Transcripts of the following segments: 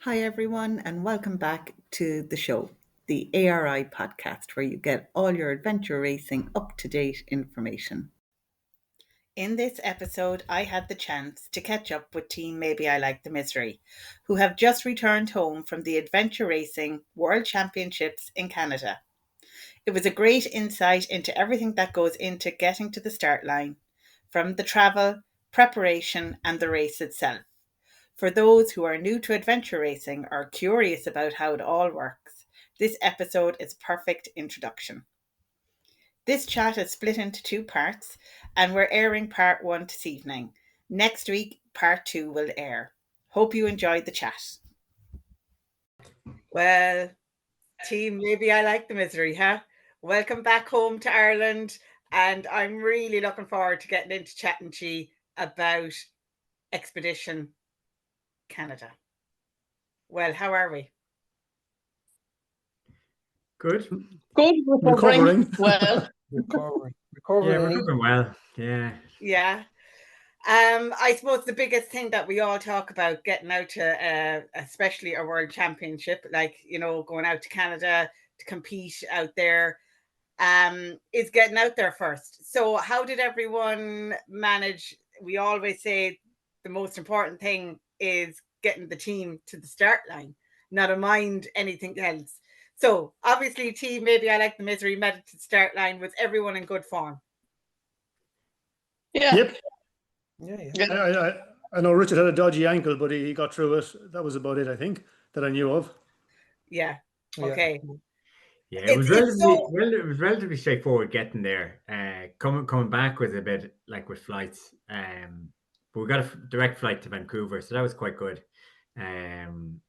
Hi, everyone, and welcome back to the show, the ARI podcast, where you get all your adventure racing up to date information. In this episode, I had the chance to catch up with Team Maybe I Like the Misery, who have just returned home from the Adventure Racing World Championships in Canada. It was a great insight into everything that goes into getting to the start line, from the travel, preparation, and the race itself. For those who are new to adventure racing or curious about how it all works, this episode is a perfect introduction. This chat is split into two parts, and we're airing part one this evening. Next week, part two will air. Hope you enjoyed the chat. Well, team, maybe I like the misery, huh? Welcome back home to Ireland, and I'm really looking forward to getting into chatting to you about Expedition Canada. Well, how are we? Good. Recovering. Well, Recovering. Yeah, recovering well. Yeah. I suppose the biggest thing that we all talk about getting out to, especially a world championship, like, going out to Canada to compete out there, is getting out there first. So how did everyone manage? We always say the most important thing is getting the team to the start line, not to mind anything else. So obviously, team, maybe I like the misery, made it to the start line. Was everyone in good form? Yeah. Yep. Yeah. I know Richard had a dodgy ankle, but he got through it. That was about it, I think, that I knew of. Yeah. Okay. Yeah, it was relatively straightforward getting there. Coming back was a bit like with flights. But we got a direct flight to Vancouver, so that was quite good. And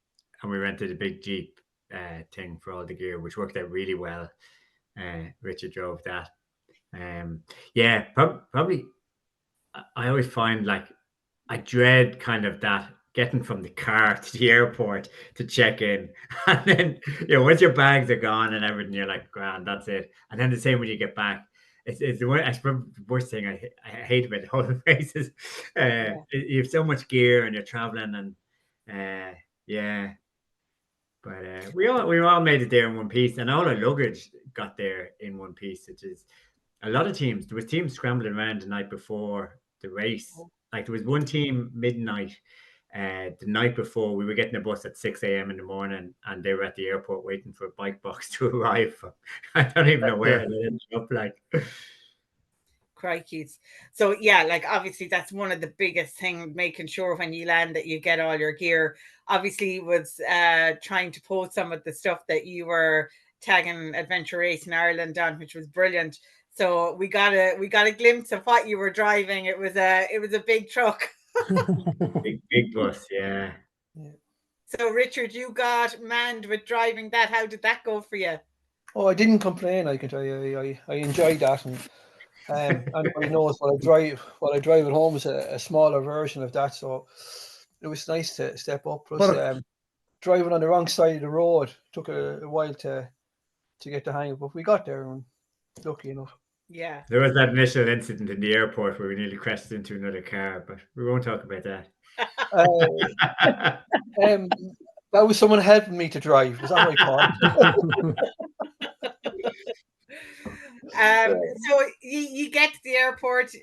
we rented a big Jeep thing for all the gear, which worked out really well. Richard drove that. Probably. I always find like I dread kind of that getting from the car to the airport to check in, and then once your bags are gone and everything, you're like, grand, that's it. And then the same when you get back. It's the worst thing I hate about the whole place is you have so much gear and you're traveling and But we all made it there in one piece, and all our luggage got there in one piece, which is a lot of teams. There was teams scrambling around the night before the race. Like there was one team midnight, the night before. We were getting a bus at 6 a.m. in the morning, and they were at the airport waiting for a bike box to arrive. I don't even know where it ended up. Like, crikeys. So yeah, like obviously that's one of the biggest things, making sure when you land that you get all your gear. Obviously was trying to post some of the stuff that you were tagging Adventure Race in Ireland on, which was brilliant. So we got a glimpse of what you were driving. It was a big truck. big bus, yeah. So Richard, you got manned with driving that. How did that go for you? Oh, I didn't complain. I can tell you, I enjoyed that, and anybody knows what I drive at home is a smaller version of that. So it was nice to step up. Plus, driving on the wrong side of the road took a while to get the hang of, but we got there, and lucky enough. Yeah. There was that initial incident in the airport where we nearly crashed into another car, but we won't talk about that. That was someone helping me to drive. Was that my fault? So you get to the airport,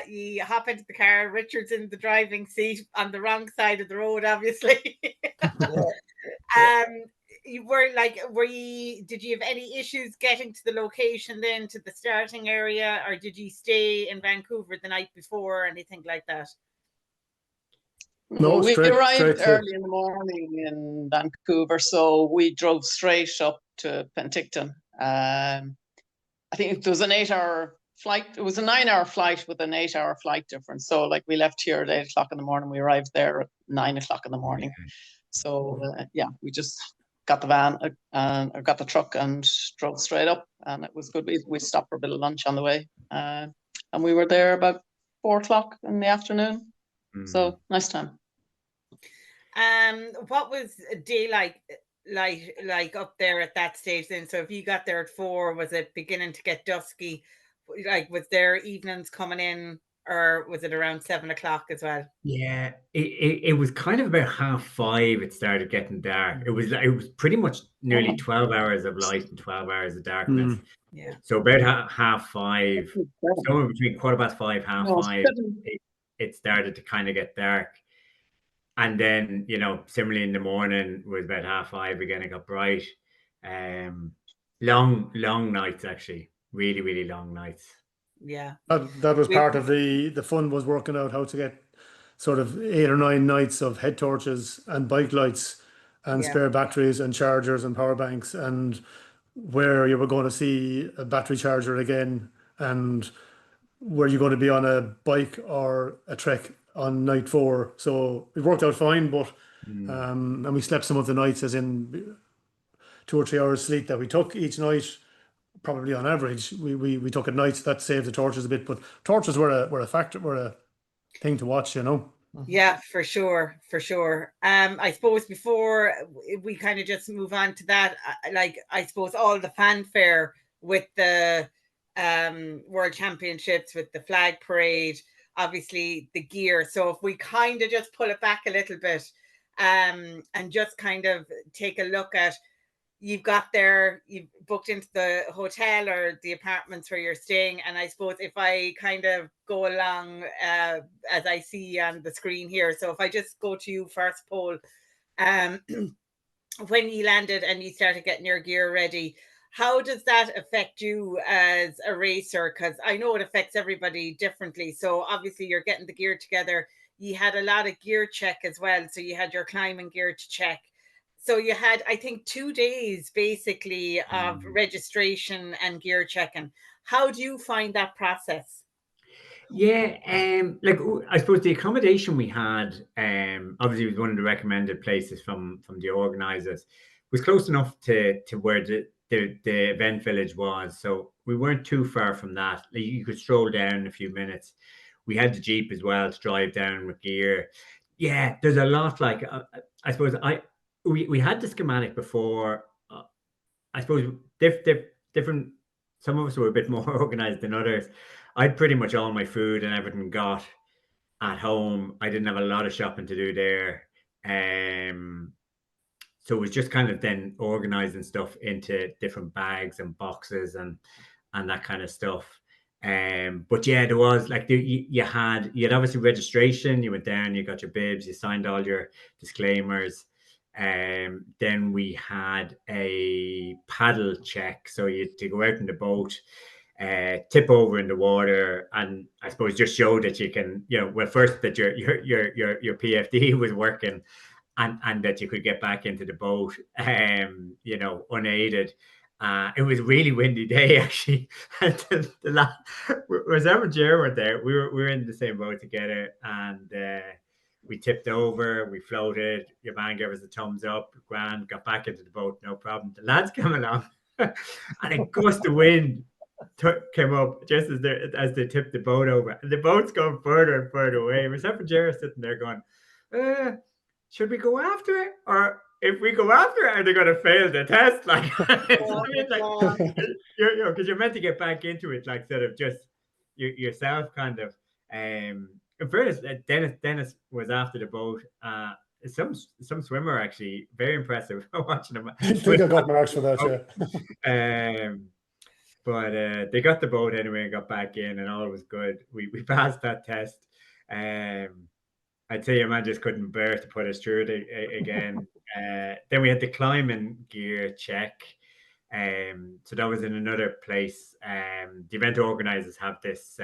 you hop into the car. Richard's in the driving seat on the wrong side of the road, obviously. Did you have any issues getting to the location then, to the starting area, or did you stay in Vancouver the night before or anything like that? No, we arrived early in the morning in Vancouver, so we drove straight up to Penticton. I think there was an 8-hour flight. It was a 9-hour flight with an 8-hour flight difference. So like we left here at 8 o'clock in the morning. We arrived there at 9 o'clock in the morning. So we just got the van and got the truck and drove straight up, and it was good. We stopped for a bit of lunch on the way, and we were there about 4 o'clock in the afternoon. So nice time. What was daylight like up there at that stage then? So if you got there at 4, was it beginning to get dusky? Like, was there evenings coming in or was it around 7 o'clock as well? Yeah, it was kind of about 5:30 it started getting dark. It was pretty much nearly 12 hours of light and 12 hours of darkness. Yeah. So about 5:30, somewhere between 5:15, 5:30, it started to kind of get dark. And then, similarly in the morning was about 5:30 again, it got bright. Long nights, actually. Really, really long nights. Yeah. That was part of the fun, was working out how to get sort of 8 or 9 nights of head torches and bike lights and spare batteries and chargers and power banks, and where you were going to see a battery charger again, and were you going to be on a bike or a trek on night 4. So it worked out fine, but and we slept some of the nights, as in 2 or 3 hours sleep that we took each night. Probably on average, we took at nights. That saved the torches a bit, but torches were a factor, were a thing to watch, Yeah, for sure. I suppose before we kind of just move on to that, I suppose all the fanfare with the World Championships, with the flag parade, obviously the gear. So if we kind of just pull it back a little bit, and just kind of take a look at, you've got there, you've booked into the hotel or the apartments where you're staying. And I suppose if I kind of go along, as I see on the screen here, so if I just go to you first, Paul, when you landed and you started getting your gear ready, how does that affect you as a racer? Because I know it affects everybody differently. So obviously you're getting the gear together. You had a lot of gear check as well. So you had your climbing gear to check. So you had, I think, 2 days basically of registration and gear checking. How do you find that process? Yeah, I suppose the accommodation we had, obviously was one of the recommended places from the organisers, was close enough to where the event village was. So we weren't too far from that. Like, you could stroll down in a few minutes. We had the Jeep as well to drive down with gear. Yeah, there's a lot. Like, I suppose we had the schematic before. I suppose different. Some of us were a bit more organized than others. I'd pretty much all my food and everything got at home. I didn't have a lot of shopping to do there. So it was just kind of then organizing stuff into different bags and boxes and that kind of stuff. But yeah, there was like you had obviously registration. You went down, you got your bibs, you signed all your disclaimers. Then we had a paddle check, so you had to go out in the boat, tip over in the water, and I suppose just show that you can, well, first that your PFD was working, and that you could get back into the boat, unaided. It was a really windy day, actually. Myself and Jer were there. We were in the same boat together, and we tipped over, we floated. Your man gave us a thumbs up. Grand, got back into the boat, no problem. The lads came along, and a gust of wind came up just as they tipped the boat over. And the boat's going further and further away. Myself and Jer sitting there going, should we go after it? Or if we go after it, are they going to fail the test? Like, because you're meant to get back into it, like, sort of just yourself, kind of. In fairness, Dennis was after the boat. Some swimmer, actually, very impressive watching him. I think I got marks for that, yeah. But they got the boat anyway and got back in, and all was good. We passed that test. I'd say your man just couldn't bear to put us through it again. Then we had the climbing gear check. So that was in another place. The event organizers have this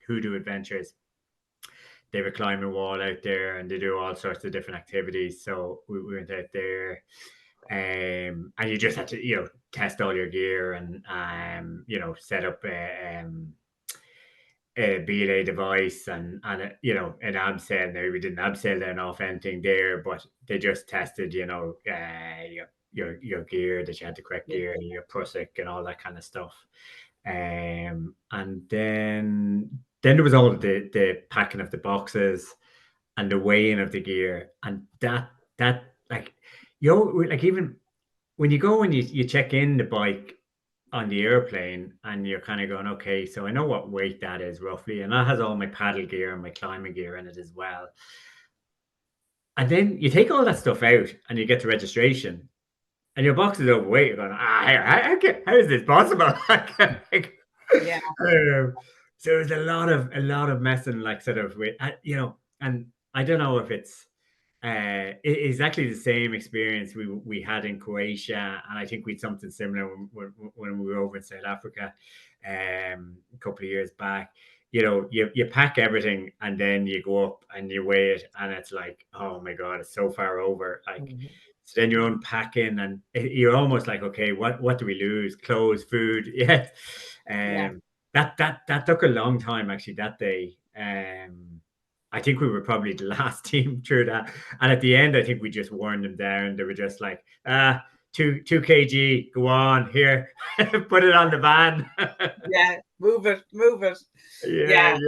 Hoodoo Adventures. They have a climbing wall out there, and they do all sorts of different activities. So we went out there, and you just had to, test all your gear and, set up a belay device and an abseil. Now, we didn't abseil then off anything there, but they just tested, your gear, that you had the correct gear, your Prusik and all that kind of stuff. And then there was all the packing of the boxes and the weighing of the gear, and that like, like, even when you go and you check in the bike, on the airplane, and you're kind of going, okay, so I know what weight that is roughly, and that has all my paddle gear and my climbing gear in it as well. And then you take all that stuff out and you get to registration and your box is overweight. You're going, how is this possible? Yeah. So there's a lot of messing, like, sort of with, and I don't know if it's exactly the same experience we had in Croatia, and I think we had something similar when we were over in South Africa a couple of years back. You pack everything and then you go up and you weigh it, and it's like, oh my God, it's so far over. Like, so then you're unpacking and you're almost like, okay, what do we lose? Clothes, food. Yeah. That took a long time, actually, that day. I think we were probably the last team through that. And at the end, I think we just worn them down. They were just like, 2 kg, go on, here, put it on the van. Yeah, move it. Yeah. Get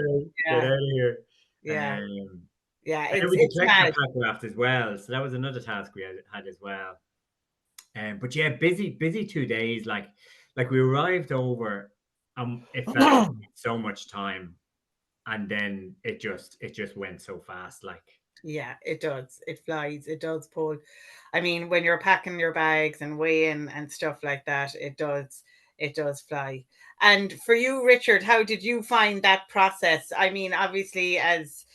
out of here. Yeah. Yeah, and we did pack raft as well. So that was another task we had as well. But yeah, busy 2 days. Like we arrived over, it felt like so much time, and then it just went so fast. Like, yeah, it does. It flies. It does, Paul. I mean, when you're packing your bags and weighing and stuff like that, it does fly. And for you, Richard, how did you find that process? I mean, obviously, as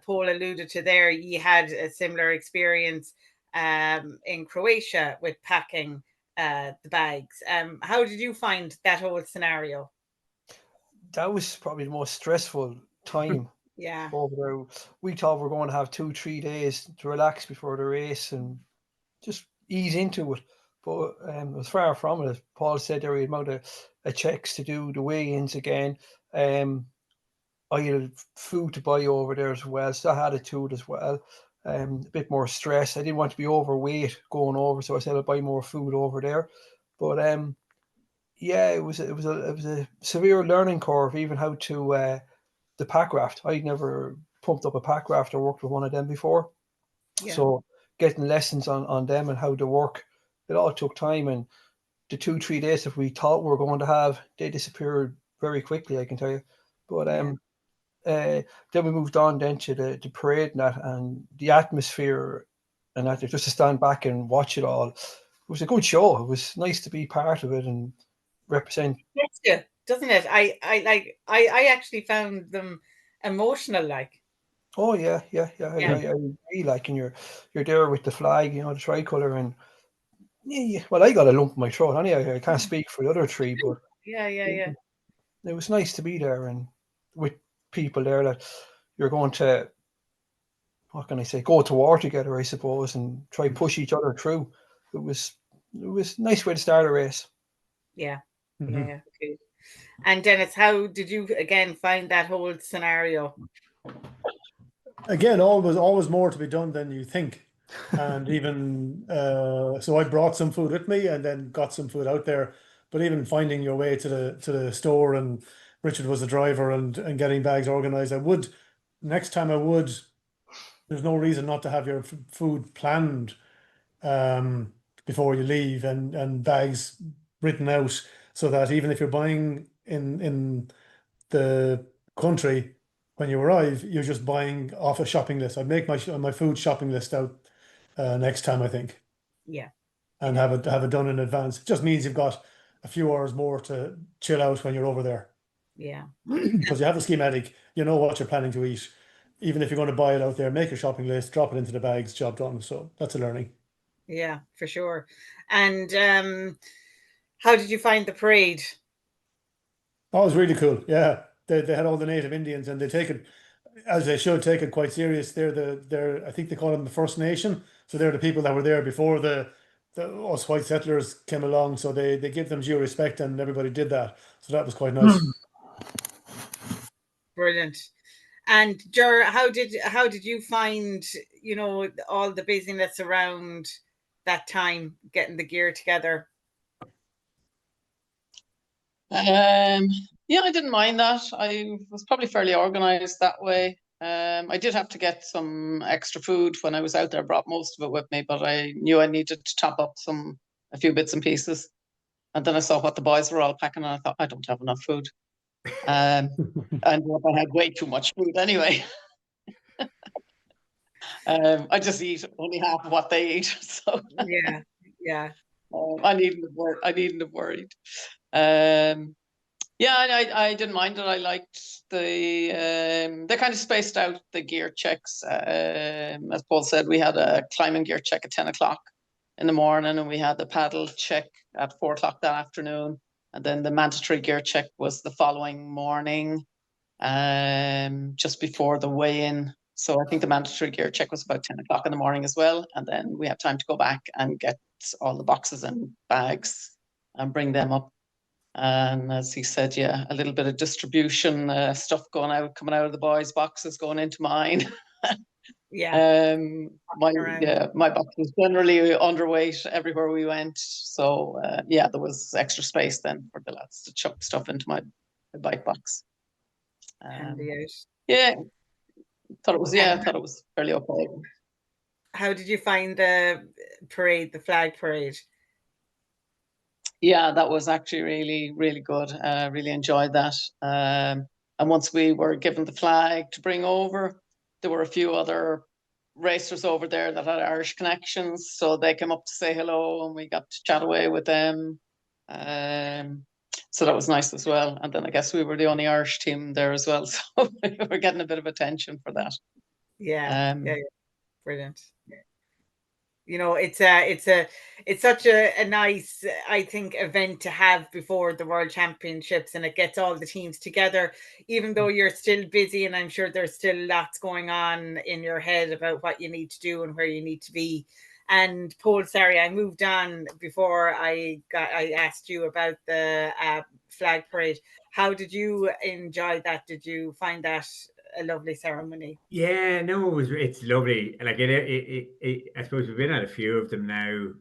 Paul alluded to there, you had a similar experience in Croatia with packing the bags. How did you find that whole scenario? That was probably the most stressful time. Yeah. Over there. We thought we were going to have 2-3 days to relax before the race and just ease into it. But it was far from it. As Paul said, there was amount of checks to do, the weigh-ins again. I had food to buy over there as well, so I had to it as well. A bit more stress. I didn't want to be overweight going over, so I said I'd buy more food over there. But yeah, it was a severe learning curve, even how to the pack raft. I'd never pumped up a pack raft or worked with one of them before. Yeah. So getting lessons on them and how to work, it all took time. And the 2-3 days that we thought we were going to have, they disappeared very quickly, I can tell you. But then we moved on then to the parade and that, and the atmosphere and that, just to stand back and watch it all. It was a good show. It was nice to be part of it and represent. Yes, doesn't it? I actually found them emotional, like. Oh yeah. I agree. Like, and you're there with the flag, the tricolour, and well, I got a lump in my throat. Anyway, I can't speak for the other three, but yeah. It was nice to be there and with people there that you're going to, what can I say, go to war together, I suppose, and try push each other through. It was a nice way to start a race. Yeah. Yeah. Okay. And Dennis, how did you again find that whole scenario? Again, always more to be done than you think. And even so I brought some food with me and then got some food out there. But even finding your way to the store, and Richard was the driver, and getting bags organized, next time there's no reason not to have your food planned before you leave, and bags written out, so that even if you're buying in the country, when you arrive, you're just buying off a shopping list. I'd make my food shopping list out next time, I think. Yeah. And have it done in advance. It just means you've got a few hours more to chill out when you're over there. Yeah. Because you have a schematic, you know what you're planning to eat. Even if you're going to buy it out there, make a shopping list, drop it into the bags, job done. So that's a learning. Yeah, for sure. And how did you find the parade? Oh, it was really cool. Yeah. They had all the native Indians, and they take it, as they should, take it quite serious. They're I think they call them the First Nation. So they're the people that were there before us white settlers came along. So they give them due respect, and everybody did that. So that was quite nice. Brilliant. And Ger, how did you find, all the busyness around that time, getting the gear together? Yeah, I didn't mind that. I was probably fairly organized that way. I did have to get some extra food when I was out there, brought most of it with me, but I knew I needed to top up a few bits and pieces. And then I saw what the boys were all packing, and I thought, I don't have enough food. And I had way too much food anyway. I just eat only half of what they eat. So yeah. I needn't have worried. Yeah, I didn't mind it. I liked they kind of spaced out the gear checks. As Paul said, we had a climbing gear check at 10 o'clock in the morning, and we had the paddle check at 4 o'clock that afternoon. And then the mandatory gear check was the following morning, just before the weigh-in. So I think the mandatory gear check was about 10 o'clock in the morning as well. And then we had time to go back and get all the boxes and bags and bring them up. And as he said, yeah, a little bit of distribution stuff coming out of the boys' boxes, going into mine. Yeah. My box was generally underweight everywhere we went. So yeah, there was extra space then for the lads to chuck stuff into my bike box. Handy out. Yeah, thought it was fairly okay. How did you find the parade, the flag parade? Yeah, that was actually really, really good. Really enjoyed that. And once we were given the flag to bring over, there were a few other racers over there that had Irish connections, so they came up to say hello, and we got to chat away with them. So that was nice as well. And then I guess we were the only Irish team there as well, so we were getting a bit of attention for that. Yeah, brilliant. You know, it's such a nice, I think, event to have before the World Championships, and it gets all the teams together, even though you're still busy, and I'm sure there's still lots going on in your head about what you need to do and where you need to be. And Paul, sorry, I moved on before I asked you about the flag parade. How did you enjoy that? Did you find that a lovely ceremony? Yeah, no, it's lovely. Like I suppose we've been at a few of them now.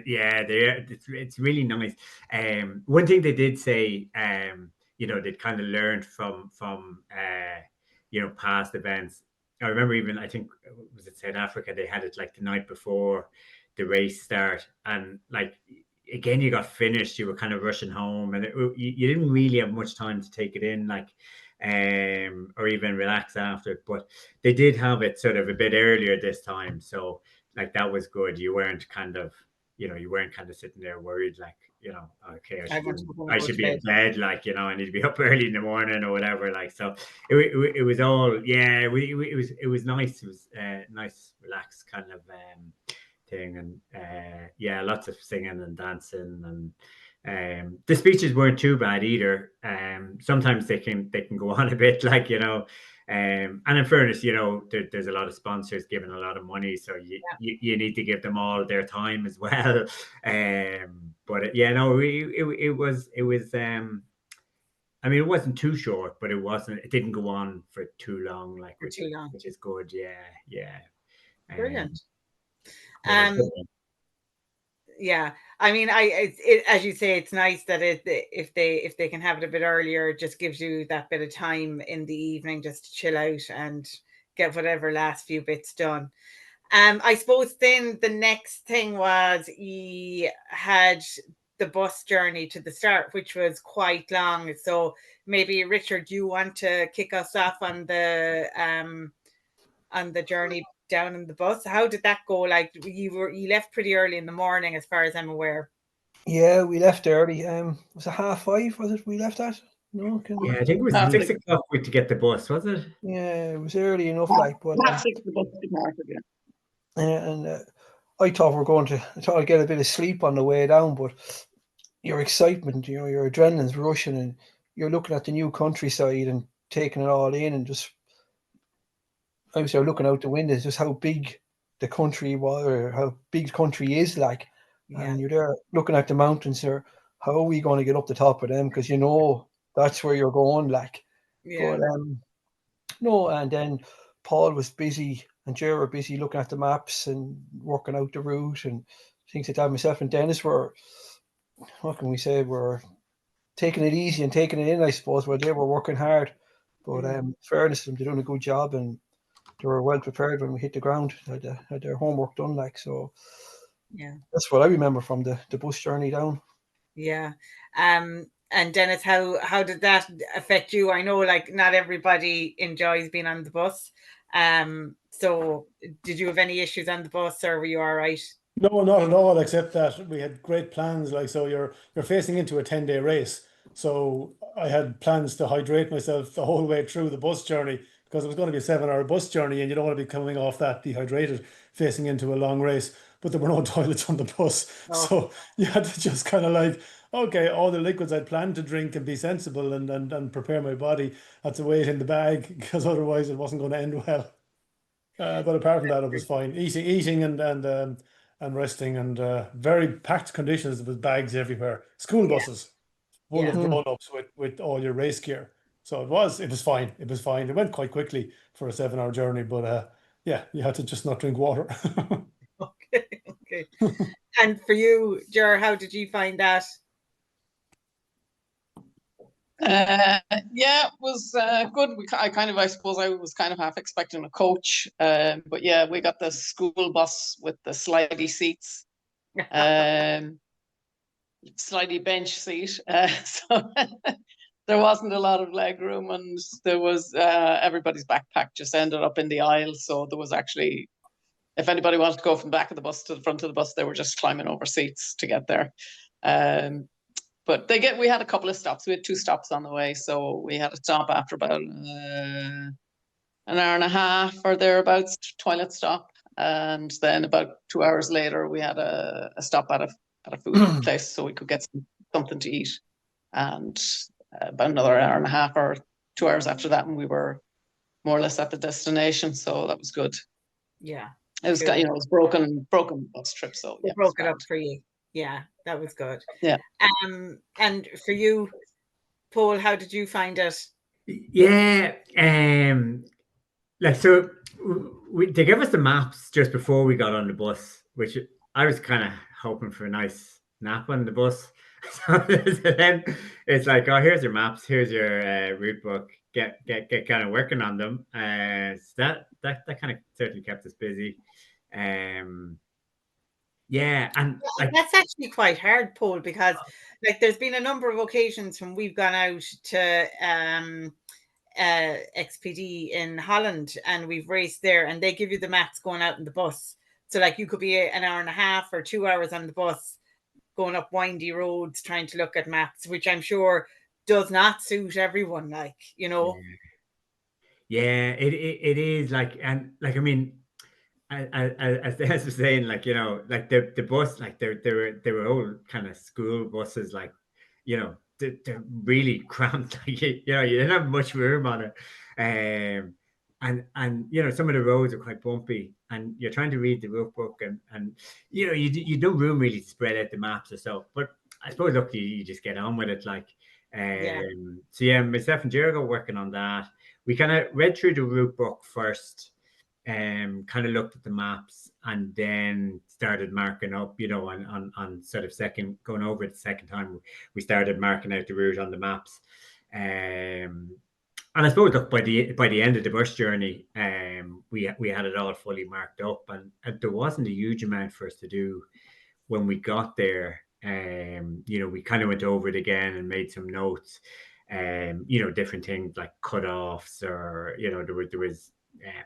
Yeah, it's really nice. One thing they did say, they'd kind of learned from past events. I remember even, I think, was it South Africa? They had it like the night before the race start, and like again, you got finished. You were kind of rushing home, and you didn't really have much time to take it in, like, or even relax after. But they did have it sort of a bit earlier this time, so like that was good. You weren't kind of sitting there worried, like, okay, I should be in bed, like, I need to be up early in the morning or whatever, like. So it was all, yeah, it was nice. It was nice, relaxed kind of thing, and yeah, lots of singing and dancing, and the speeches weren't too bad either. Sometimes they can go on a bit, like, and in fairness, there's a lot of sponsors giving a lot of money, so you need to give them all their time as well. But yeah, no, it was. I mean, it wasn't too short, but it didn't go on for too long, like, which is good. Yeah. Brilliant. Yeah, I mean, as you say, it's nice that if they can have it a bit earlier, it just gives you that bit of time in the evening just to chill out and get whatever last few bits done. I suppose then the next thing was you had the bus journey to the start, which was quite long. So maybe, Richard, you want to kick us off on the journey down in the bus? How did that go? Like, you left pretty early in the morning, as far as I'm aware. Yeah, we left early. Was it 5:30? Was it we left at? No, yeah, I think it was 6 o'clock to get the bus, was it? Yeah, it was early enough, like, but and I thought I'd get a bit of sleep on the way down, but your excitement, your adrenaline's rushing, and you're looking at the new countryside and taking it all in, and just I was looking out the windows, just how big the country was, or how big the country is, like. Yeah. And you're there looking at the mountains there. How are we going to get up the top of them? Because that's where you're going, like. Yeah. But no, and then Paul was busy and Jerry were busy looking at the maps and working out the route and things like that. Myself and Dennis were, what can we say, we're taking it easy and taking it in, I suppose, where they were working hard. But fairness to them, they're doing a good job, and they were well prepared when we hit the ground, had their homework done, like. So yeah, that's what I remember from the bus journey down. Yeah. And Dennis, how did that affect you? I know like not everybody enjoys being on the bus. So did you have any issues on the bus, or were you all right? No, not at all, except that we had great plans. Like, so you're facing into a 10-day race. So I had plans to hydrate myself the whole way through the bus journey because it was going to be a 7-hour bus journey, and you don't want to be coming off that dehydrated facing into a long race. But there were no toilets on the bus. Oh, So you had to just kind of like, okay, all the liquids I'd planned to drink and be sensible and prepare my body had to wait in the bag because otherwise it wasn't going to end well. But apart from that, it was fine. Eating and resting, and very packed conditions with bags everywhere. School buses full of yeah. grown-ups with all your race gear. So it was fine. It was fine. It went quite quickly for a 7-hour journey, but yeah, you had to just not drink water. Okay. Okay. And for you, Ger, how did you find that? Yeah, it was good. I suppose I was kind of half expecting a coach, but yeah, we got the school bus with the slidey seats, slidey bench seat. So there wasn't a lot of leg room, and there was everybody's backpack just ended up in the aisle. So there was actually, if anybody wanted to go from the back of the bus to the front of the bus, they were just climbing over seats to get there. But we had a couple of stops. We had 2 stops on the way. So we had a stop after about an hour and a half or thereabouts, toilet stop. And then about 2 hours later, we had a stop at a food place so we could get something to eat. And about another hour and a half or 2 hours after that, and we were more or less at the destination. So that was good. Yeah. It was, Good. it was broken bus trip. So They yeah, broke it up for you. Yeah, that was good. Yeah. And for you, Paul, how did you find it? Yeah, like so, they gave us the maps just before we got on the bus, which I was kind of hoping for a nice nap on the bus. So then it's like, oh, here's your maps, here's your route book. Get kind of working on them. So that kind of certainly kept us busy. Yeah, and like, That's actually quite hard, Paul, because like there's been a number of occasions when we've gone out to XPD in Holland and we've raced there, and they give you the maps going out in the bus. So like you could be an hour and a half or 2 hours on the bus going up windy roads trying to look at maps, which I'm sure does not suit everyone, like, you know. yeah, it is like, and like, I mean, as Des was saying, like, you know, like the bus, like they were old kind of school buses, like, you know, they're really cramped. Like, you know, you didn't have much room on it. And you know, some of the roads are quite bumpy, and you're trying to read the route book, and you know, you don't room really to spread out the maps or stuff. But I suppose, look, you just get on with it, like. So yeah, myself and Jerry got working on that. We kind of read through the route book first, kind of looked at the maps, and then started marking up, you know, on sort of going over it the second time, we started marking out the route on the maps. And I suppose, look, by the end of the bus journey, we had it all fully marked up, and there wasn't a huge amount for us to do when we got there. You know, we kind of went over it again and made some notes. You know, different things like cutoffs, or you know, there was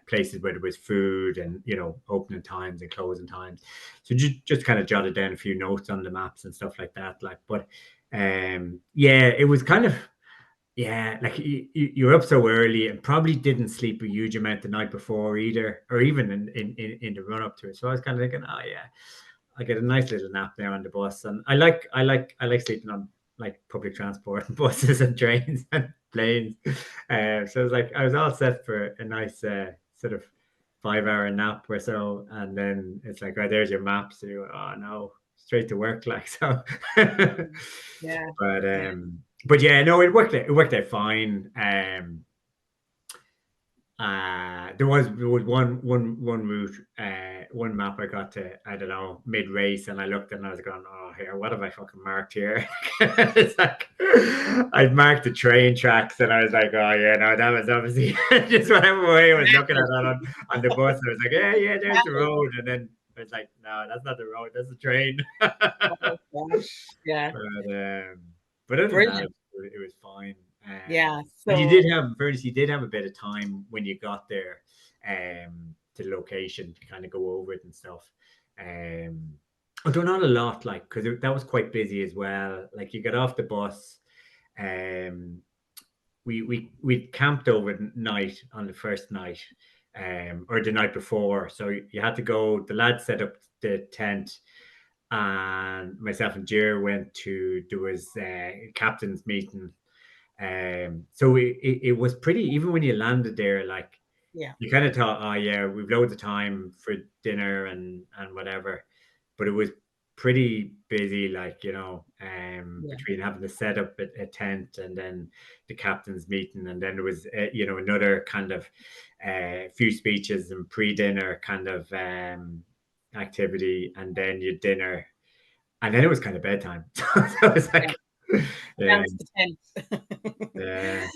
places where there was food, and you know, opening times and closing times. So just kind of jotted down a few notes on the maps and stuff like that. Like, but yeah, it was kind of, yeah, like you're up so early and probably didn't sleep a huge amount the night before either, or even in the run up to it. So I was kind of thinking, oh yeah, I get a nice little nap there on the bus, and I like sleeping on like public transport and buses and trains and planes. So it was like I was all set for a nice sort of 5-hour nap or so, and then it's like, right, there's your map. So you go, oh no, straight to work, like, so. Yeah. But yeah, no, it worked out fine. There was one route, one map I got to, I don't know, mid race, and I looked and I was going, oh, here, what have I fucking marked here? It's like I'd marked the train tracks, and I was like, oh yeah, no, that was obviously just whatever way I was looking at that on the bus. I was like, yeah, there's the road, and then I was like, no, that's not the road, that's the train. Oh, gosh. Yeah. But other than that, Brilliant. it was fine. Yeah. But you So did have, Bernice, you did have a bit of time when you got there to the location to kind of go over it and stuff. Although not a lot, like, because that was quite busy as well. Like, you got off the bus. We camped overnight on the first night, or the night before. So you had to go. The lads set up the tent, and myself and Jer went to do his captain's meeting. So it was pretty. Even when you landed there, like, yeah. you kind of thought, oh yeah, we've loads of time for dinner and whatever, but it was pretty busy, like, between having to set up a tent and then the captain's meeting, and then there was another kind of few speeches and pre-dinner kind of activity, and then your dinner, and then it was kind of bedtime. So it was like, That was the tent. yeah.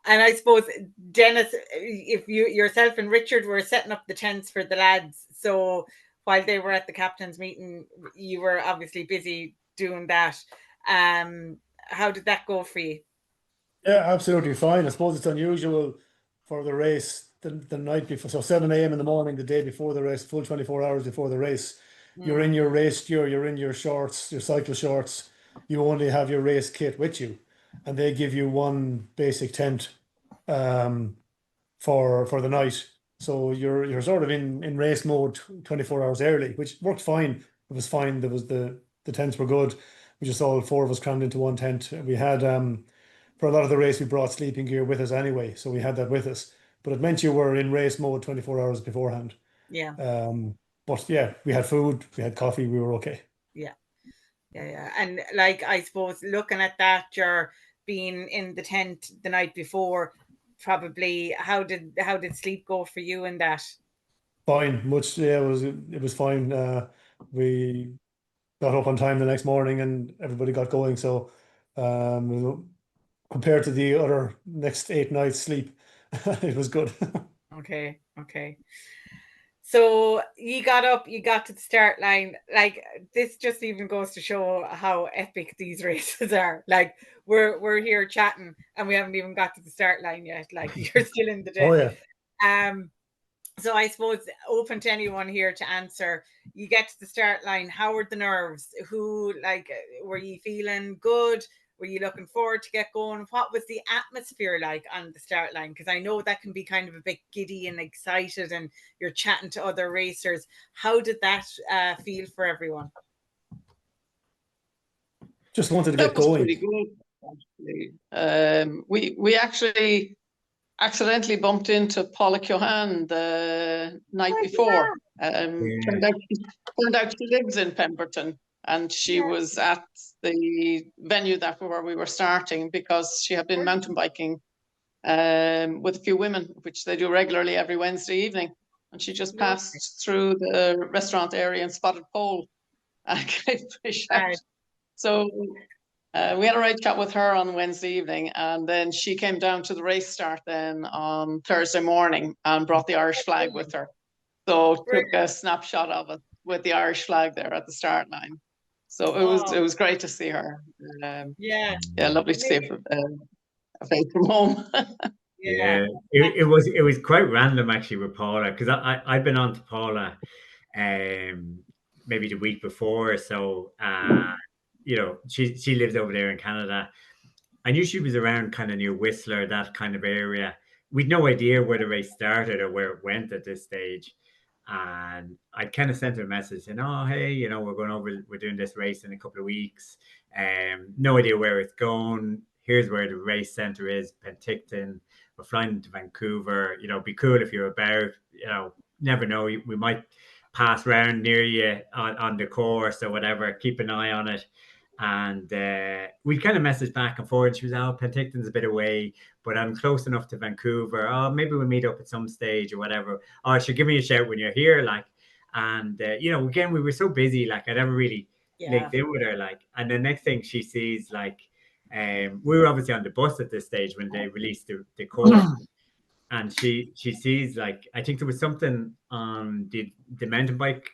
And I suppose, Dennis, if yourself and Richard were setting up the tents for the lads, so while they were at the captain's meeting, you were obviously busy doing that. How did that go for you? Yeah, absolutely fine. I suppose it's unusual for the race the night before. So 7 a.m. in the morning, the day before the race, full 24 hours before the race, you're in your race gear, you're in your shorts, your cycle shorts. You only have your race kit with you, and they give you one basic tent for the night. So you're sort of in race mode 24 hours early, which worked fine. It was fine. There was the tents were good. We just all four of us crammed into one tent. We had for a lot of the race we brought sleeping gear with us anyway, so we had that with us. But it meant you were in race mode 24 hours beforehand. Yeah. But yeah, we had food, we had coffee, we were okay. Yeah. And like, I suppose looking at that, you're being in the tent the night before, probably how did sleep go for you in that? Fine, it was fine. We got up on time the next morning and everybody got going. So compared to the other next 8 nights sleep, it was good. Okay. So you got up, you got to the start line. Like, this just even goes to show how epic these races are. Like, we're here chatting and we haven't even got to the start line yet. Like, you're still in the day. Oh yeah. So I suppose, open to anyone here to answer. You get to the start line. How were the nerves? Were you feeling good? Were you looking forward to get going? What was the atmosphere like on the start line? Because I know that can be kind of a bit giddy and excited, and you're chatting to other racers. How did that feel for everyone? Just wanted to get going. Pretty good, actually. We actually accidentally bumped into Paula Cohan the night before. Turned out she lives in Pemberton, and she was at the venue where we were starting because she had been mountain biking with a few women, which they do regularly every Wednesday evening. And she just passed through the restaurant area and spotted Pole and gave a shout. So we had a right chat with her on Wednesday evening, and then she came down to the race start then on Thursday morning and brought the Irish flag with her. So took a snapshot of it with the Irish flag there at the start line. So it was great to see her. Lovely to see a face from home. It was quite random actually with Paula, because I'd been on to Paula maybe the week before. So she lives over there in Canada. I knew she was around kind of near Whistler, that kind of area. We'd no idea where the race started or where it went at this stage. And I kind of sent her a message saying, oh, hey, we're doing this race in a couple of weeks. No idea where it's going. Here's where the race center is, Penticton. We're flying to Vancouver. It'd be cool if you're about, never know. We might pass around near you on the course or whatever. Keep an eye on it. And we kind of messaged back and forth. She was, Penticton's a bit away, but I'm close enough to Vancouver. Oh, maybe we'll meet up at some stage or whatever. Oh, she'll give me a shout when you're here. And again, we were so busy. Like, I never really linked in with her. And the next thing she sees, we were obviously on the bus at this stage when they released the course. And she sees, I think there was something on the mountain bike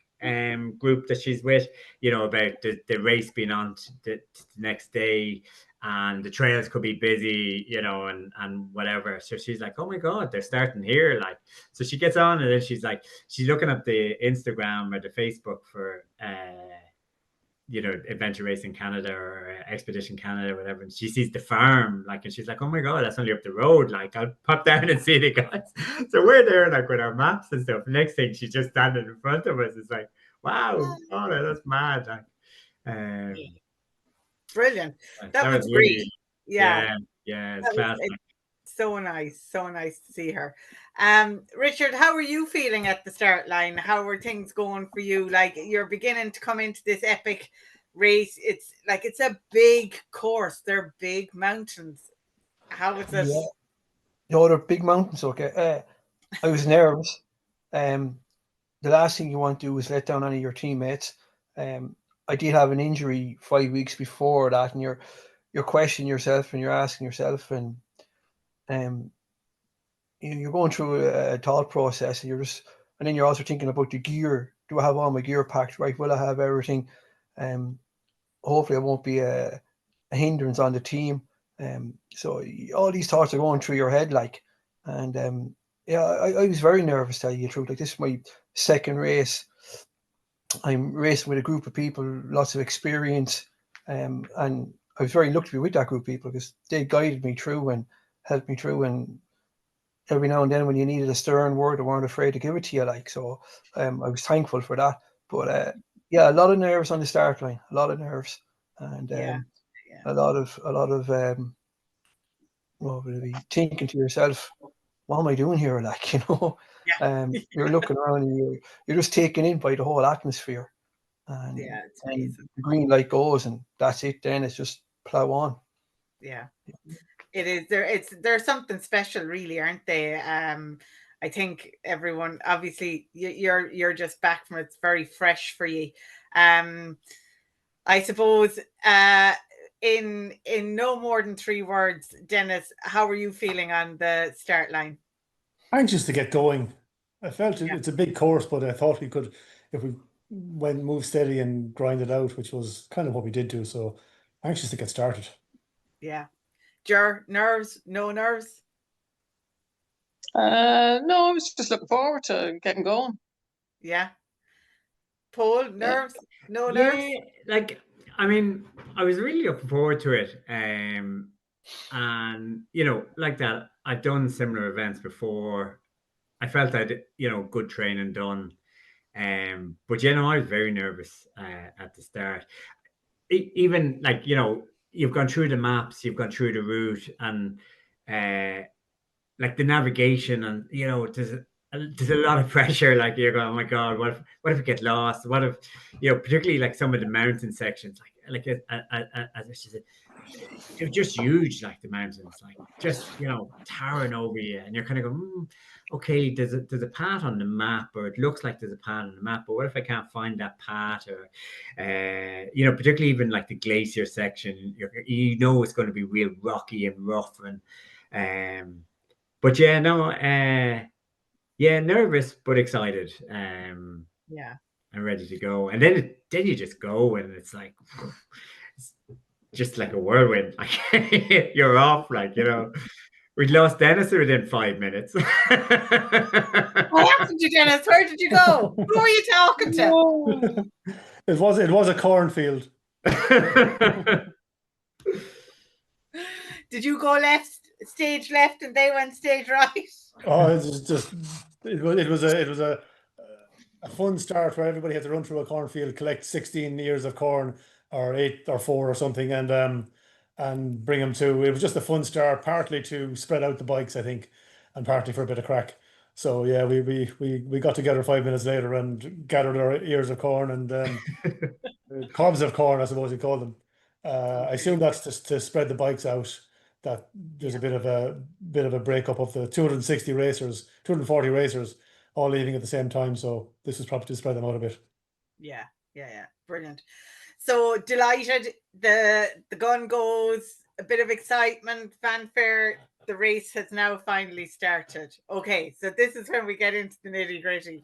group that she's with, you know, about the race being on the next day, and the trails could be busy, you know, and whatever. So she's like, oh my God, they're starting here. Like, so she gets on, and then she's like, she's looking at the Instagram or the Facebook for, you know, Adventure Racing Canada or Expedition Canada or whatever. And she sees the farm, like, and she's like, oh my God, that's only up the road. Like, I'll pop down and see the guys. So we're there, like, with our maps and stuff. Next thing, she's just standing in front of us. It's like, wow, oh, that's mad. Like, brilliant. That was was really great. Yeah, it's class. so nice to see her. Richard, how are you feeling at the start line? How are things going for you? Like, you're beginning to come into this epic race. It's like, it's a big course. They're big mountains. How was it? Yeah. No, they're big mountains. Okay. I was nervous. The last thing you want to do is let down any of your teammates. I did have an injury 5 weeks before that, and you're questioning yourself and you're asking yourself, and you're going through a thought process, and then you're also thinking about the gear. Do I have all my gear packed right? Will I have everything? Hopefully, it won't be a hindrance on the team. So all these thoughts are going through your head, like, and yeah, I was very nervous, to tell you the truth. Like, this is my second race. I'm racing with a group of people, lots of experience, and I was very lucky to be with that group of people, because they guided me through and helped me through, and every now and then when you needed a stern word, they weren't afraid to give it to you, like. So I was thankful for that. But yeah, a lot of nerves on the start line, a lot of nerves, and a lot of well, thinking to yourself, what am I doing here? Like, you know, you're looking around and you're just taken in by the whole atmosphere. And, it's amazing. The green light goes, and that's it. Then it's just plow on. Yeah, it is. There's something special, really, aren't they? I think everyone, obviously, you're just back from it. It's very fresh for you. I suppose, in no more than 3 words, Dennis, how are you feeling on the start line? Anxious to get going. I felt it's a big course, but I thought we could, if we move steady and grind it out, which was kind of what we did do. So anxious to get started. Yeah. Ger, nerves? No nerves? No, I was just looking forward to getting going. Yeah. Paul, nerves? No nerves? Yeah, like, I mean, I was really looking forward to it. And, you know, like that, I've done similar events before. I felt I'd, you know, good training done. But, you know, I was very nervous at the start. Even, like, you know, you've gone through the maps, you've gone through the route, and like the navigation, and, you know, there's a lot of pressure. Like, you're going, oh my God, what if we get lost? What if, you know, particularly like some of the mountain sections, like as she said, they're just huge, like the mountains, like, just, you know, towering over you, and you're kind of going, okay, there's a path on the map, or it looks like there's a path on the map, but what if I can't find that path? Or you know, particularly even like the glacier section, you know, it's going to be real rocky and rough, and but yeah, no, yeah, nervous but excited, and ready to go. And then you just go, and it's like, it's just like a whirlwind. Like, you're off, like, you know. We'd lost Dennis within 5 minutes. What happened to Dennis? Where did you go? Who are you talking to? It was a cornfield. Did you go stage left and they went stage right? Oh, it was a fun start where everybody had to run through a cornfield, collect 16 ears of corn, or 8 or 4 or something, and bring them to. It was just a fun start, partly to spread out the bikes, I think, and partly for a bit of crack. So yeah, we got together 5 minutes later and gathered our ears of corn and cobs of corn, I suppose you call them. I assume that's to spread the bikes out. That there's a bit of a breakup of the 240 racers, all leaving at the same time. So this was probably to spread them out a bit. Yeah, brilliant. So delighted. The gun goes, a bit of excitement, fanfare. The race has now finally started. Okay, so this is when we get into the nitty-gritty.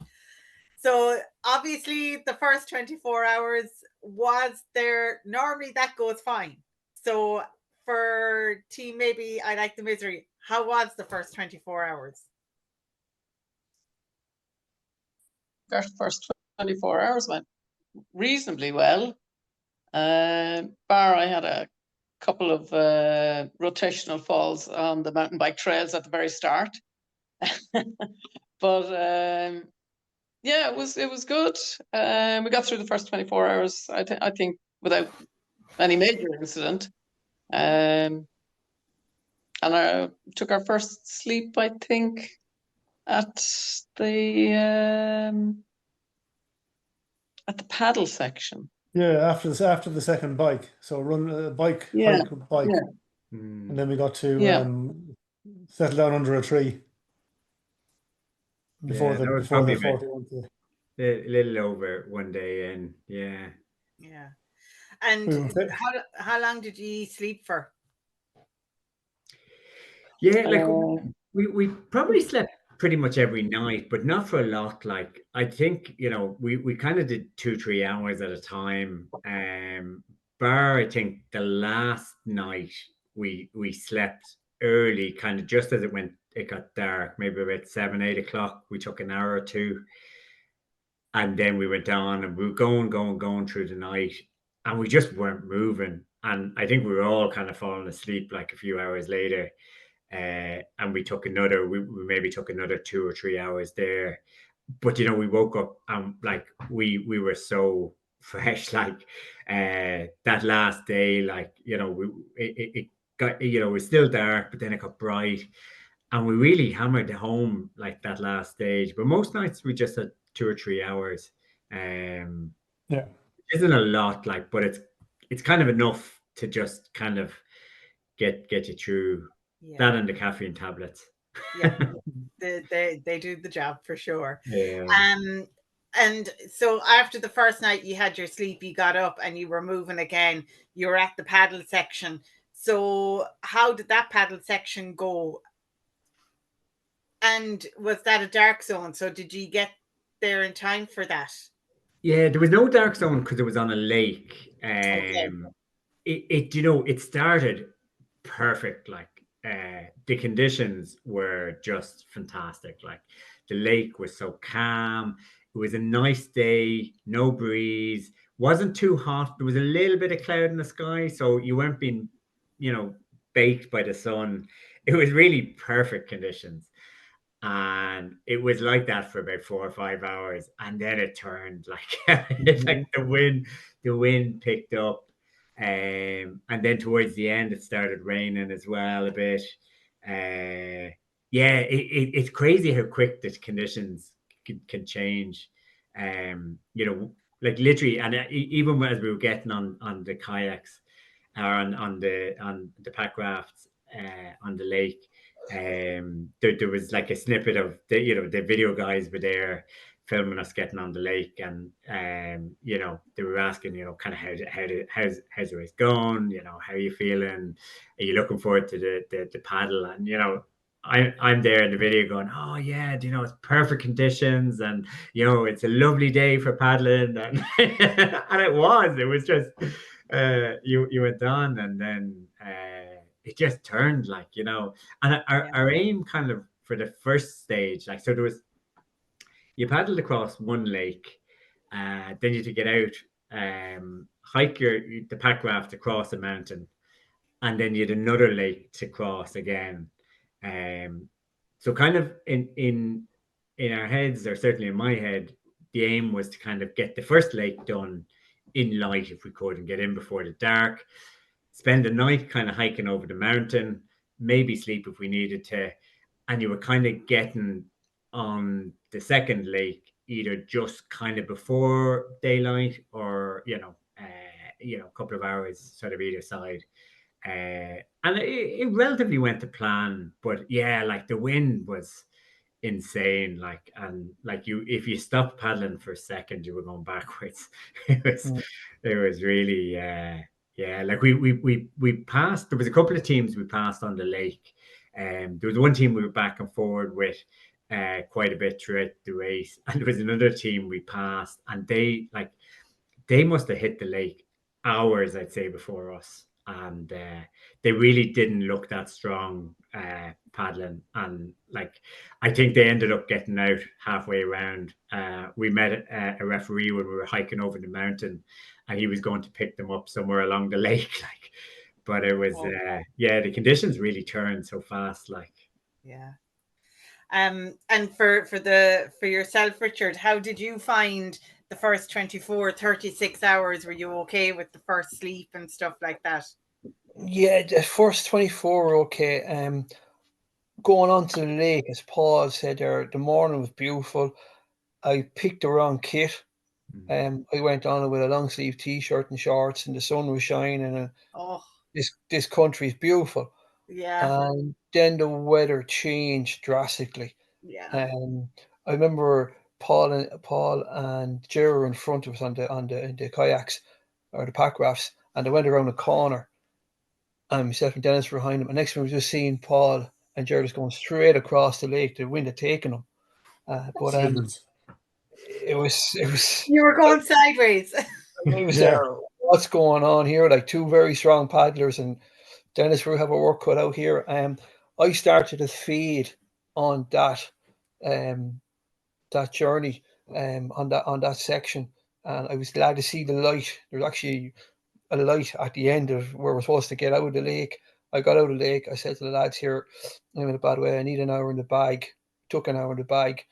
So obviously the first 24 hours was there. Normally that goes fine. So for Team Maybe I Like the Misery, how was the first 24 hours? First 24 hours went reasonably well. Bar I had a couple of rotational falls on the mountain bike trails at the very start. But yeah, it was good. We got through the first 24 hours, I think, without any major incident. And I took our first sleep, I think, at the paddle section. Yeah, after the second bike. So run bike, Yeah, hike, bike, yeah. and then we got to Yeah. settle down under a tree before that was before the probably 41. a little over one day in. Yeah. Yeah. And how long did you sleep for? Yeah, like we probably slept pretty much every night, but not for a lot. Like I think, you know, we kind of did 2-3 hours at a time. Bar, I think the last night we slept early, kind of just as it got dark, maybe about 7-8 o'clock. We took an hour or two, and then we went on and we were going through the night, and we just weren't moving. And I think we were all kind of falling asleep like a few hours later. And we maybe took another 2 or 3 hours there. But you know, we woke up and like we were so fresh, like that last day, like, you know, it got, you know, it was still dark, but then it got bright, and we really hammered home like that last stage. But most nights we just had 2 or 3 hours. Yeah, isn't a lot, like, but it's kind of enough to just kind of get you through. That and the caffeine tablets. Yeah, they do the job for sure. Yeah. And so after the first night you had your sleep, you got up and you were moving again. You were at the paddle section. So how did that paddle section go? And was that a dark zone? So did you get there in time for that? Yeah, there was no dark zone because it was on a lake. Okay. It you know, it started perfect. Like the conditions were just fantastic. Like the lake was so calm. It was a nice day, no breeze, wasn't too hot. There was a little bit of cloud in the sky, so you weren't being, you know, baked by the sun. It was really perfect conditions. And it was like that for about 4 or 5 hours, and then it turned like like the wind picked up, and then towards the end it started raining as well a bit. Yeah, it's crazy how quick the conditions can change. You know, like literally, and even as we were getting on the kayaks or on the pack rafts on the lake, there was like a snippet of the video guys were there filming us getting on the lake, and you know, they were asking, you know, kind of how's the race going, you know, how are you feeling, are you looking forward to the paddle? And you know, I'm there in the video going, oh yeah, you know, it's perfect conditions, and you know, it's a lovely day for paddling, and and it was just you went on, and then it just turned, like, you know. And our aim kind of for the first stage, like, so there was, you paddled across one lake, then you had to get out, hike the pack raft across a mountain, and then you had another lake to cross again. So kind of in our heads, or certainly in my head, the aim was to kind of get the first lake done in light if we could, and get in before the dark, spend the night kind of hiking over the mountain, maybe sleep if we needed to. And you were kind of getting on the second lake either just kind of before daylight, or you know, a couple of hours sort of either side. And it relatively went to plan, but yeah, like the wind was insane, like, and like, if you stopped paddling for a second you were going backwards. It was really yeah, like we passed, there was a couple of teams we passed on the lake, there was one team we were back and forward with, quite a bit throughout the race. And there was another team we passed, and they must have hit the lake hours, I'd say, before us. And they really didn't look that strong paddling. And like, I think they ended up getting out halfway around. We met a referee when we were hiking over the mountain, and he was going to pick them up somewhere along the lake. Like, but it was, the conditions really turned so fast. Like, yeah. And for yourself, Richard, how did you find the first 24, 36 hours? Were you okay with the first sleep and stuff like that? Yeah, the first 24 were okay. Going on to the lake, as Paul said there, the morning was beautiful. I picked the wrong kit. I went on with a long sleeve t-shirt and shorts, and the sun was shining, and this country is beautiful. Yeah. And then the weather changed drastically. Yeah. I remember Paul and Jerry were in front of us on the kayaks or the pack rafts, and they went around a corner, and myself and Dennis were behind them. And next thing we were just seeing Paul and Jerry just going straight across the lake. The wind had taken them, but it was. You were going sideways. It was there. What's going on here? Like two very strong paddlers, and Dennis will have a work cut out here. I started to feed on that journey on that section, and I was glad to see the light. There's actually a light at the end of where we're supposed to get out of the lake. I got out of the lake. I said to the lads here, I'm in a bad way. I need an hour in the bag. Took an hour in the bag,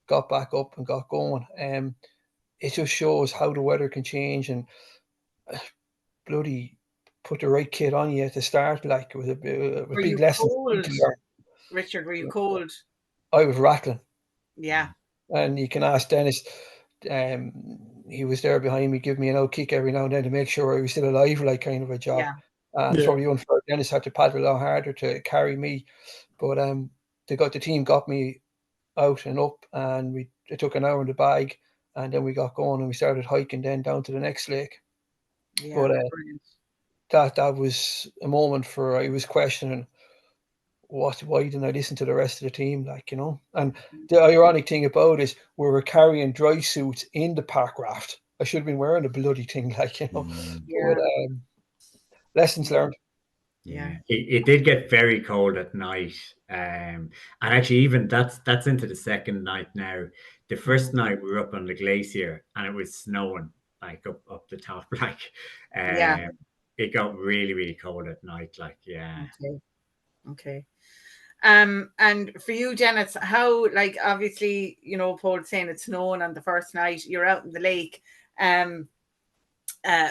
got back up and got going. It just shows how the weather can change, and bloody put the right kit on you at the start. Like, it was a big lesson. Cold? Richard, were you cold? I was rattling. Yeah. And you can ask Dennis. He was there behind me, give me an out kick every now and then to make sure I was still alive, like, kind of a job. Yeah. It's probably unfair. Dennis had to paddle a lot harder to carry me, but the team got me out and up, and it took an hour in the bag, and then we got going and we started hiking then down to the next lake. Yeah, but that was a moment for I was questioning why didn't I listen to the rest of the team, like, you know. And the ironic thing about it is we were carrying dry suits in the park raft. I should have been wearing a bloody thing, like, you know. Yeah. But lessons learned. Yeah, it did get very cold at night, and actually even that's into the second night now. The first night we were up on the glacier and it was snowing, like up the top, like it got really, really cold at night, like. Okay. And for you, Dennis, how, like, obviously, you know, Paul's saying it's snowing on the first night, you're out in the lake.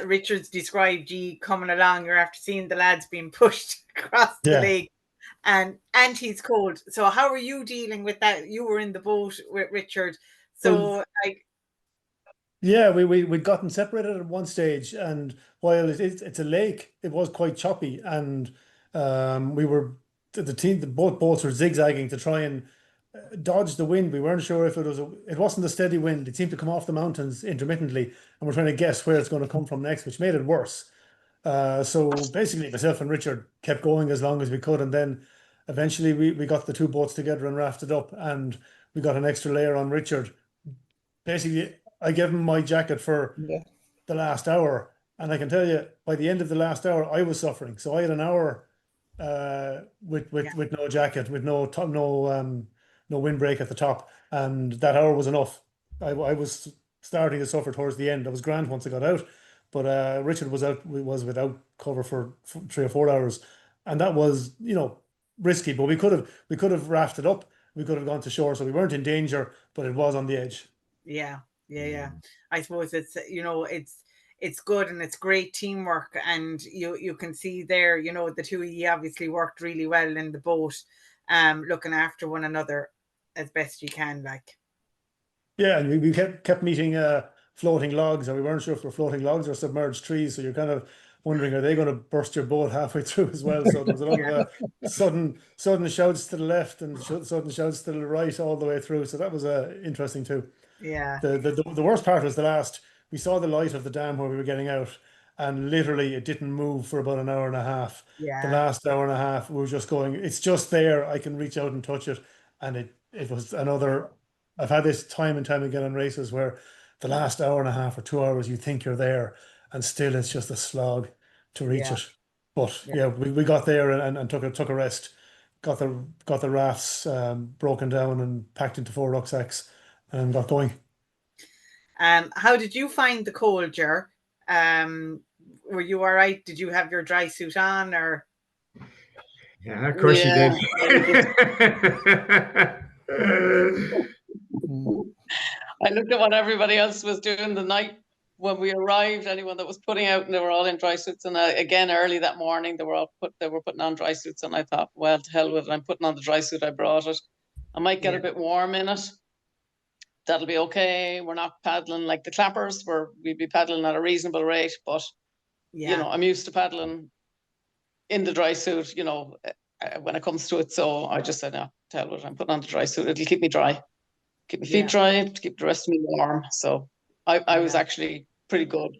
Richard's described you coming along, you're after seeing the lads being pushed across the lake, and he's cold. So how are you dealing with that? You were in the boat with Richard, so we'd gotten separated at one stage, and while it's a lake, it was quite choppy, and we were both boats were zigzagging to try and dodge the wind. We weren't sure if it wasn't a steady wind. It seemed to come off the mountains intermittently, and we're trying to guess where it's going to come from next, which made it worse. So basically myself and Richard kept going as long as we could, and then eventually we got the two boats together and rafted up, and we got an extra layer on Richard. Basically, I gave him my jacket for the last hour, and I can tell you, by the end of the last hour, I was suffering. So I had an hour with no jacket, with no windbreak at the top, and that hour was enough. I was starting to suffer towards the end. I was grand once I got out, but Richard was without cover for 3 or 4 hours, and that was, you know, risky. But we could have rafted up. We could have gone to shore, so we weren't in danger, but it was on the edge. Yeah. I suppose it's, you know, it's good and it's great teamwork, and you can see there, you know, the two of you obviously worked really well in the boat, looking after one another as best you can, like. Yeah, and we kept meeting floating logs, and we weren't sure if they're floating logs or submerged trees, so you're kind of wondering, are they going to burst your boat halfway through as well? So there was a lot of sudden shouts to the left and sudden shouts to the right all the way through, so that was interesting too. Yeah. The worst part was we saw the light of the dam where we were getting out, and literally it didn't move for about an hour and a half. Yeah. The last hour and a half we were just going, it's just there, I can reach out and touch it, and it was another. I've had this time and time again on races where the last hour and a half or 2 hours you think you're there, and still it's just a slog to reach Yeah. it. But yeah, we got there and took a rest. Got the rafts broken down and packed into 4 rucksacks and got going. How did you find the cold, Ger? Were you all right? Did you have your dry suit on, or? Yeah, of course you Yeah. did. I looked at what everybody else was doing the night when we arrived. Anyone that was putting out, and they were all in dry suits. And again, early that morning, they were putting on dry suits. And I thought, well, to hell with it. I'm putting on the dry suit. I brought it. I might get a bit warm in it. That'll be okay. We're not paddling like the clappers. We'd be paddling at a reasonable rate, but you know, I'm used to paddling in the dry suit, you know, when it comes to it. So I just said, no, to hell with it. I'm putting on the dry suit. It'll keep me dry. Keep my feet dry, to keep the rest of me warm. So I was actually pretty good.